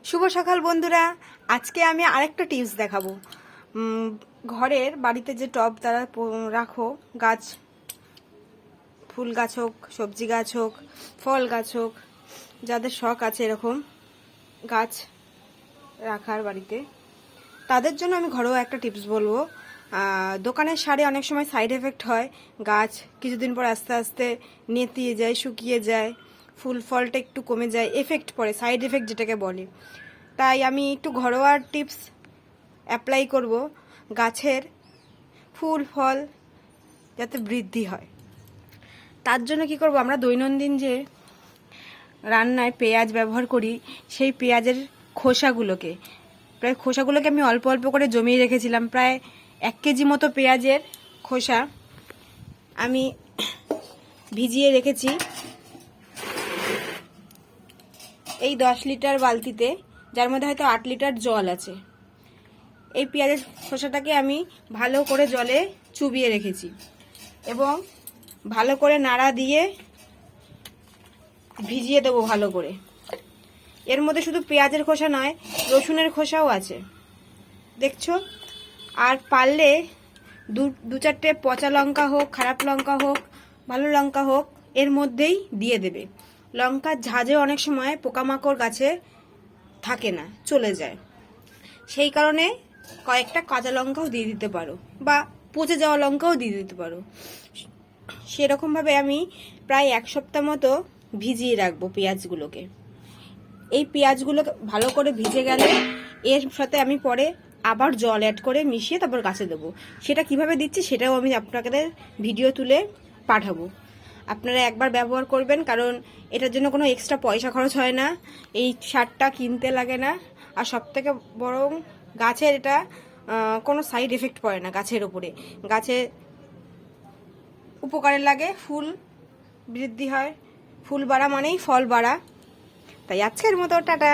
শুভ সকাল বন্ধুরা। আজকে আমি আরেকটা টিপস দেখাবো। ঘরের বাড়িতে যে টব তারা রাখো, গাছ, ফুল গাছ হোক, সবজি গাছ হোক, ফল গাছ হোক, যাদের শখ আছে এরকম গাছ রাখার বাড়িতে, তাদের জন্য আমি ঘরোয়া একটা টিপস বলবো। দোকানের সারে অনেক সময় সাইড এফেক্ট হয়, গাছ কিছুদিন পর আস্তে আস্তে নেতিয়ে যায়, শুকিয়ে যায়, ফুল ফলটা একটু কমে যায়, এফেক্ট পড়ে, সাইড এফেক্ট যেটাকে বলে। তাই আমি একটু ঘরোয়া টিপস অ্যাপ্লাই করব গাছের ফুল ফল যাতে বৃদ্ধি হয়। তার জন্য কি করব, আমরা দৈনন্দিন যে রান্নায় পেঁয়াজ ব্যবহার করি, সেই পেঁয়াজের খোসাগুলোকে আমি অল্প অল্প করে জমিয়ে রেখেছিলাম। প্রায় 1 কেজি মতো পেঁয়াজের খোসা আমি ভিজিয়ে রেখেছি এই 10 লিটার বালতিতে, যার মধ্যে হয়তো 8 লিটার জল আছে। এই পেঁয়াজের খোসাটাকে আমি ভালো করে জলে চুবিয়ে রেখেছি এবং ভালো করে নাড়া দিয়ে ভিজিয়ে দেবো ভালো করে। এর মধ্যে শুধু পেঁয়াজের খোসা নয়, রসুনের খোসাও আছে, দেখছো। আর পারলে দু চারটে পচা লঙ্কা হোক, খারাপ লঙ্কা হোক, ভালো লঙ্কা হোক, এর মধ্যেই দিয়ে দেবে। লঙ্কার ঝাঁঝে অনেক সময় পোকামাকড় গাছে থাকে না, চলে যায়, সেই কারণে কয়েকটা কাঁচা লঙ্কাও দিয়ে দিতে পারো, বা পচে যাওয়া লঙ্কাও দিয়ে দিতে পারো। সেরকমভাবে আমি প্রায় 1 সপ্তাহ মতো ভিজিয়ে রাখবো পেঁয়াজগুলোকে। এই পেঁয়াজগুলো ভালো করে ভিজে গেলে এর সাথে আমি পরে আবার জল অ্যাড করে মিশিয়ে তারপর গাছে দেবো। সেটা কিভাবে দিচ্ছি সেটাও আমি আপনাদের ভিডিও তুলে পাঠাবো। আপনারা একবার ব্যবহার করবেন, কারণ এটার জন্য কোনো এক্সট্রা পয়সা খরচ হয় না, এই সারটা কিনতে লাগে না। আর সবথেকে বরং গাছের এটা কোনো সাইড এফেক্ট পড়ে না গাছের ওপরে, গাছে উপকারে লাগে, ফুল বৃদ্ধি হয়। ফুল বাড়া মানেই ফল বাড়া। তাই আজকের মতো টাটা।